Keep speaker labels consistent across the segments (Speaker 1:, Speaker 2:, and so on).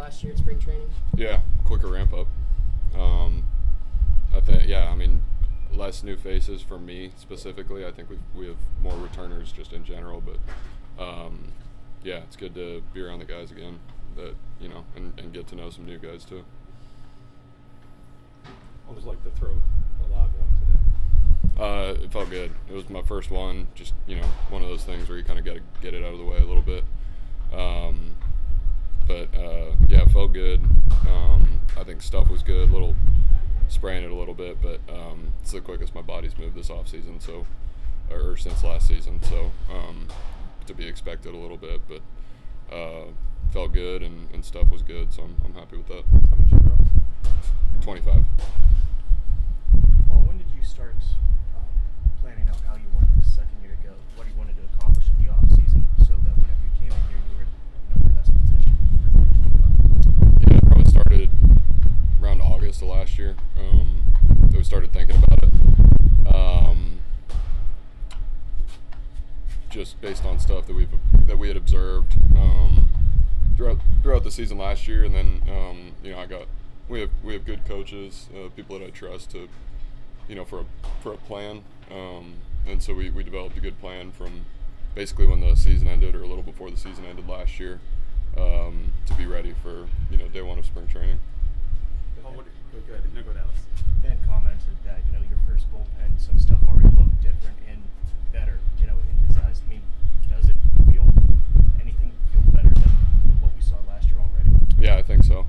Speaker 1: last year at spring training?
Speaker 2: Yeah, quicker ramp up. I think, less new faces for me specifically. I think we have more returners just in general, but it's good to be around the guys again that and get to know some new guys too.
Speaker 3: What was it like to throw a live one today?
Speaker 2: It felt good. It was my first one. Just one of those things where you kind of got to get it out of the way a little bit. It felt good. I think stuff was good. Little spraying it a little bit, but it's the quickest my body's moved this offseason, or since last season. So to be expected a little bit, but felt good and stuff was good. So I'm happy with that.
Speaker 3: How much you throw?
Speaker 2: 25.
Speaker 4: Well, when did you start planning out how you want this second year to go? What you wanted to accomplish in the offseason so that whenever you came in here, you were in the best position for 2025?
Speaker 2: Yeah, probably started around August of last year. So we started thinking about it. Just based on stuff that we had observed throughout the season last year, and then we have good coaches, people that I trust to for a plan, and so we developed a good plan from basically when the season ended or a little before the season ended last year, to be ready for day one of spring training.
Speaker 3: Go ahead. No, go Dallas.
Speaker 4: Ben commented that your first bullpen, some stuff already looked different and better, in his eyes. I mean, does it feel better than what we saw last year already?
Speaker 2: Yeah, I think so.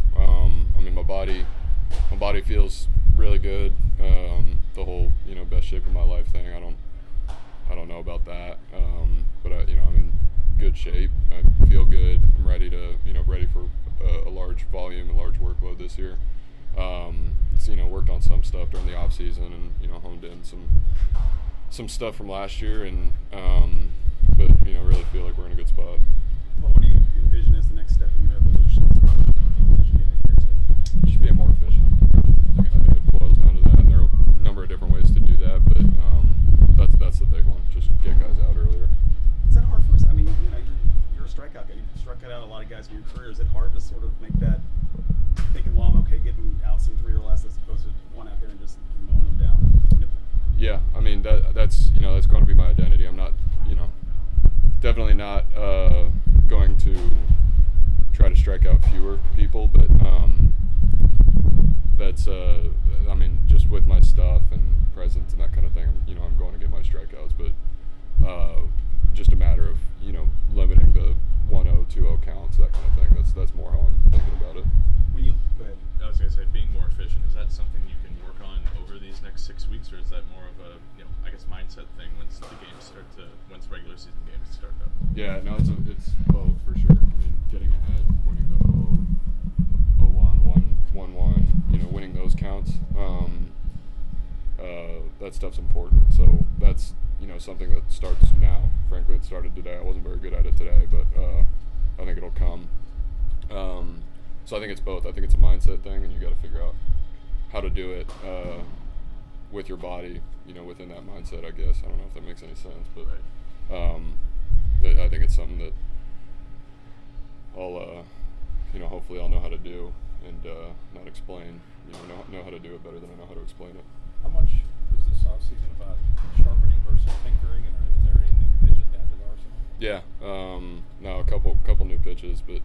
Speaker 2: My body feels really good. The whole best shape of my life thing. I don't know about that, but I'm in good shape. I feel good. I'm ready to ready for a large volume and large workload this year. Worked on some stuff during the off season and honed in some stuff from last year, and but really feel like we're in a good spot.
Speaker 3: Well, what do you envision as the next step in your evolution?
Speaker 2: Just being more efficient. I think it boils down to that, and there are a number of different ways to do that, but that's the big one. Just get guys out earlier.
Speaker 3: Is that hard for us? I mean, you're a strikeout guy. You've struck out a lot of guys in your career. Is it hard to sort of make that thinking, well, I'm okay getting outs in 3 or less as opposed to one out there and just mowing them down?
Speaker 2: Yeah, that's going to be my identity. I'm not, definitely not going to try to strike out fewer people, but that's just with my stuff and presence and that kind of thing, I'm going to get my strikeouts, but just a matter of limiting the 1-0, 2-0 counts, that kind of thing. That's more how I'm thinking about it.
Speaker 3: Go ahead.
Speaker 5: I was going to say, being more efficient, is that something you can work on over these next 6 weeks, or is that more of a mindset thing once regular season games start up?
Speaker 2: Yeah, no, it's both for sure. Getting ahead, winning the 0-1, 1-1, winning those counts, that stuff's important. So that's something that starts now. Frankly, it started today. I wasn't very good at it today, but I think it'll come. So I think it's both. I think it's a mindset thing, and you got to figure out how to do it with your body, within that mindset, I guess. I don't know if that makes any sense, but I think it's something that I'll, hopefully I'll know how to do and not explain. Know how to do it better than I know how to explain it.
Speaker 3: How much is this offseason about sharpening versus tinkering, and is there any new pitches to add to the arsenal?
Speaker 2: Yeah, no, a couple new pitches, but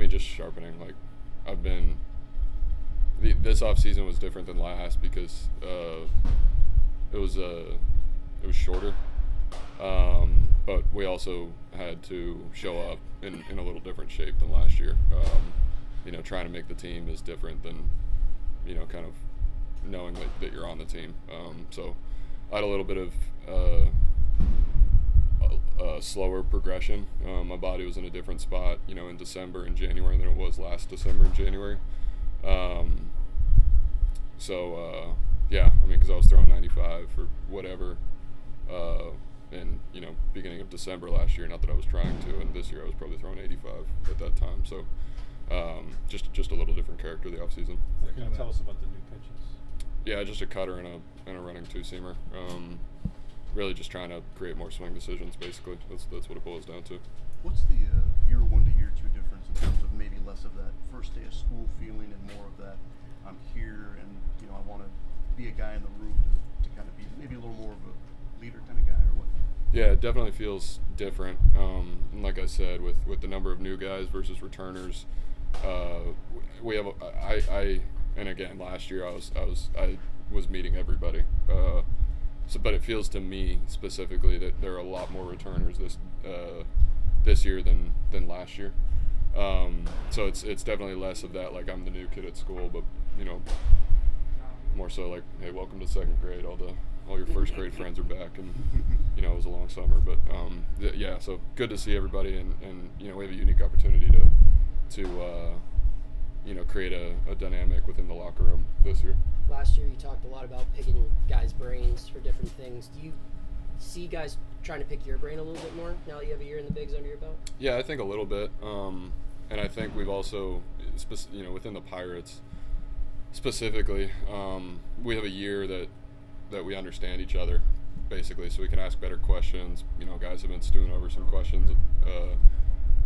Speaker 2: just sharpening. Like I've been. This off season was different than last because it was shorter, but we also had to show up in a little different shape than last year. Trying to make the team is different than kind of knowing that you're on the team. So I had a little bit of slower progression. My body was in a different spot, in December and January than it was last December and January. Because I was throwing 95 or whatever in beginning of December last year. Not that I was trying to, and this year I was probably throwing 85 at that time. So just a little different character the off season.
Speaker 3: Can you tell us about the new pitches?
Speaker 2: Yeah, just a cutter and a running 2-seamer. Really just trying to create more swing decisions. Basically, that's what it boils down to.
Speaker 6: What's the year 1 to year 2 difference in terms of maybe
Speaker 2: Yeah, it definitely feels different. And like I said, with the number of new guys versus returners, we have. And again, last year I was meeting everybody. But it feels to me specifically that there are a lot more returners this year than last year. So it's definitely less of that, like I'm the new kid at school, but more so like, hey, welcome to second grade. All your first grade friends are back, and it was a long summer. But yeah, so good to see everybody, and we have a unique opportunity to create a dynamic within the locker room this year.
Speaker 1: Last year you talked a lot about picking guys' brains for different things. Do you see guys trying to pick your brain a little bit more now that you have a year in the bigs under your belt?
Speaker 2: Yeah, I think a little bit. And I think we've also, within the Pirates specifically, we have a year that we understand each other, basically, so we can ask better questions. Guys have been stewing over some questions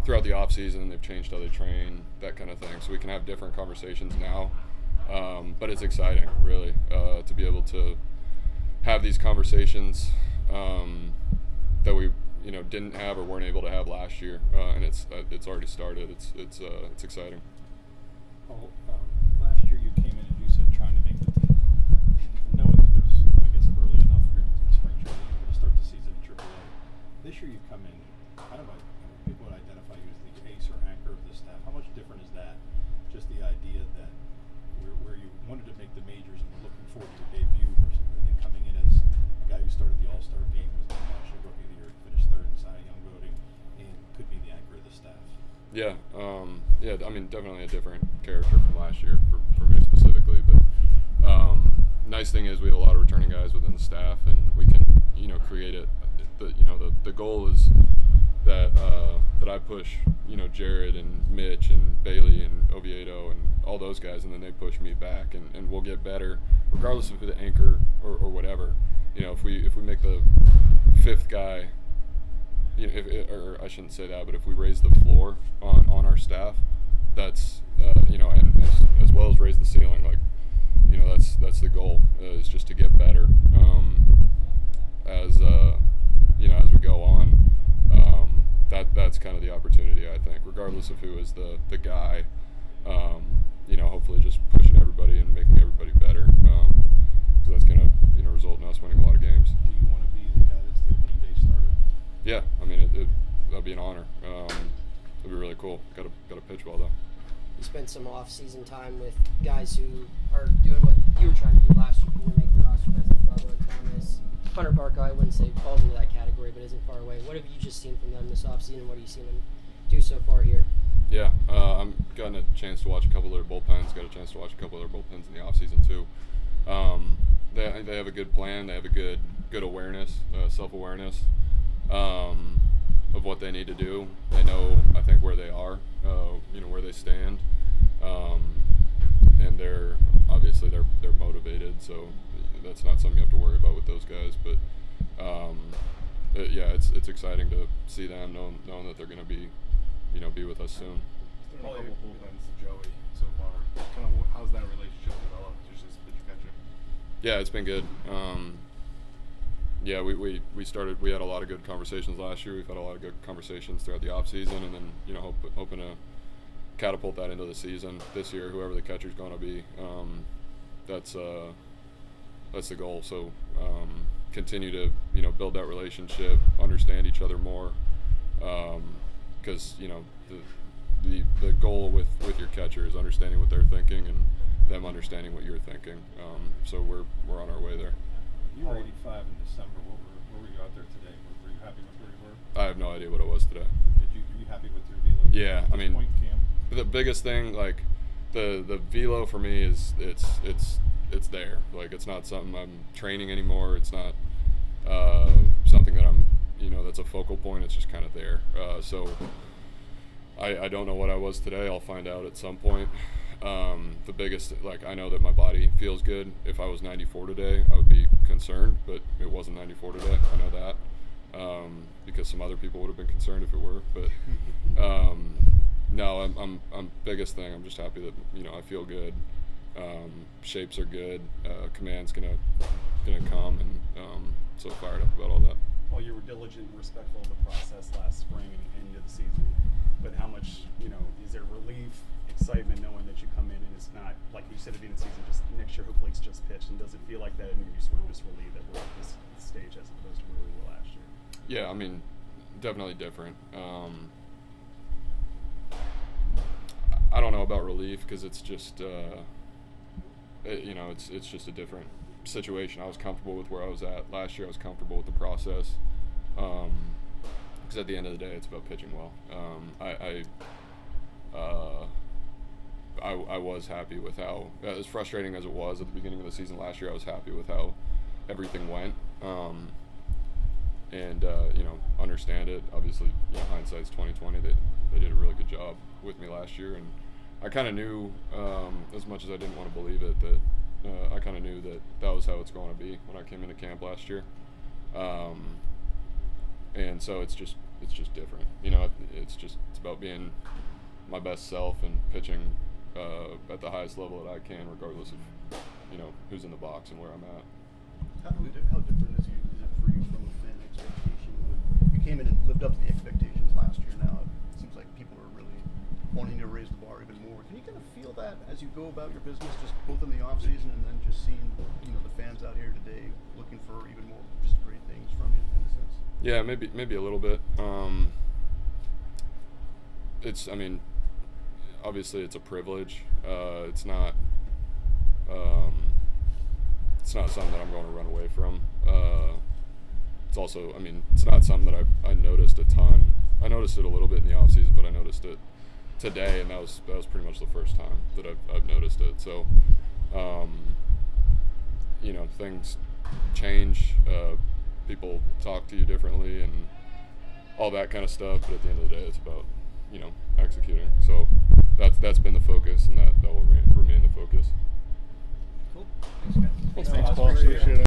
Speaker 2: throughout the offseason. They've changed how they train, that kind of thing. So we can have different conversations now. But it's exciting, really, to be able to have these conversations that we didn't have or weren't able to have last year, and it's already started. It's exciting.
Speaker 6: Paul, last year you came in and you said trying to make the team, knowing that there's, I guess, early enough in spring training to start the season at AAA. This year you come in kind of like people would identify you as the ace or anchor of the staff. How much different is that? Just the idea that where you wanted to make the majors and were looking forward to your debut, versus and then coming in as a guy who started the All-Star game, was the National Rookie of the Year, finished third in Cy Young voting, and could be the anchor of the staff.
Speaker 2: Yeah, I mean, definitely a different character from last year for me specifically. But nice thing is we have a lot of returning guys within the staff, and we can create it. The goal is that I push Jared and Mitch and Bailey and Oviedo and all those guys, and then they push me back, and we'll get better regardless of who the anchor or whatever. If we make the fifth guy, or I shouldn't say that, but if we raise the floor on our staff, that's and as well as raise the ceiling, like that's the goal, is just to get better as we go on. That's kind of the opportunity, I think, regardless of who is the guy. Hopefully just pushing everybody and making everybody better, because that's going to result in us winning a lot of games.
Speaker 6: Do you want to be the guy that's the opening day starter?
Speaker 2: Yeah, I mean that'd be an honor. It'd be really cool. Got to pitch well though.
Speaker 1: You spent some off-season time with guys who are doing what you were trying to do last year when you make the roster, guys like Bubba, Thomas, Hunter Barco. I wouldn't say falls into that category, but isn't far away. What have you just seen from them this off-season? What have you seen them do so far here?
Speaker 2: Yeah, I'm gotten a chance to watch a couple of their bullpens. Got a chance to watch a couple of their bullpens in the off-season too. They have a good plan. They have a good awareness, self-awareness of what they need to do. They know, I think, where they are, where they stand, and they're obviously they're motivated. So that's not something you have to worry about with those guys. But it's exciting to see them, knowing that they're going to be with us soon.
Speaker 7: A couple bullpens to Joey so far. Kind of how's that relationship developed? Just as pitcher catcher.
Speaker 2: Yeah, it's been good. We had a lot of good conversations last year. We've had a lot of good conversations throughout the off season, and then hoping to catapult that into the season this year. Whoever the catcher's going to be, that's the goal. So continue to build that relationship, understand each other more, because the goal with your catcher is understanding what they're thinking and them understanding what you're thinking. So we're on our way there.
Speaker 6: You were 85 in December. Where were you out there today? Were you happy with where you were?
Speaker 2: I have no idea what it was today.
Speaker 6: Were you happy with your velo?
Speaker 2: Yeah, I mean,
Speaker 6: point, Cam?
Speaker 2: the biggest thing, like the velo for me is it's there. Like, it's not something I'm training anymore. It's not something that I'm that's a focal point. It's just kind of there. So I don't know what I was today. I'll find out at some point. The biggest, I know that my body feels good. If I was 94 today, I would be concerned, but it wasn't 94 today. I know that, because some other people would have been concerned if it were. But no, I'm biggest thing. I'm just happy that I feel good. Shapes are good. Command's gonna come, and so fired up about all that.
Speaker 3: while you were diligent and respectful of the process last spring and into the season, but how much, is there relief, excitement knowing that you come in and it's not, like you said at the end of the season, just next year hopefully it's just pitched, and does it feel like that and you're sort of just relieved that we're at this stage as opposed to where we were last year?
Speaker 2: Yeah, I mean, definitely different. I don't know about relief because it's just, it's just a different situation. I was comfortable with where I was at last year. I was comfortable with the process because at the end of the day, it's about pitching well. I was happy with how, as frustrating as it was at the beginning of the season last year, I was happy with how everything went. Understand it. Obviously, hindsight's 20/20. They did a really good job with me last year, and I kind of knew, as much as I didn't want to believe it, that I kind of knew that was how it's going to be when I came into camp last year. And so it's just different. It's about being my best self and pitching at the highest level that I can, regardless of who's in the box and where I'm at.
Speaker 8: How different is it for you from a fan expectation? You came in and lived up to the expectations last year. Now it seems like people are really wanting to raise the bar even more. Can you kind of feel that as you go about your business, just both in the off season and then just seeing the fans out here today looking for even more just great things from you in a sense?
Speaker 2: Yeah, maybe a little bit. Obviously it's a privilege. It's not something that I'm going to run away from. It's also, it's not something that I noticed a ton. I noticed it a little bit in the off season, but I noticed it today, and that was pretty much the first time that I've noticed it. So, things change. People talk to you differently and all that kind of stuff. But at the end of the day, it's about executing. So that's been the focus, and that will remain the focus.
Speaker 8: Cool. Thanks, guys.
Speaker 1: Thanks,
Speaker 7: Paul. Appreciate it.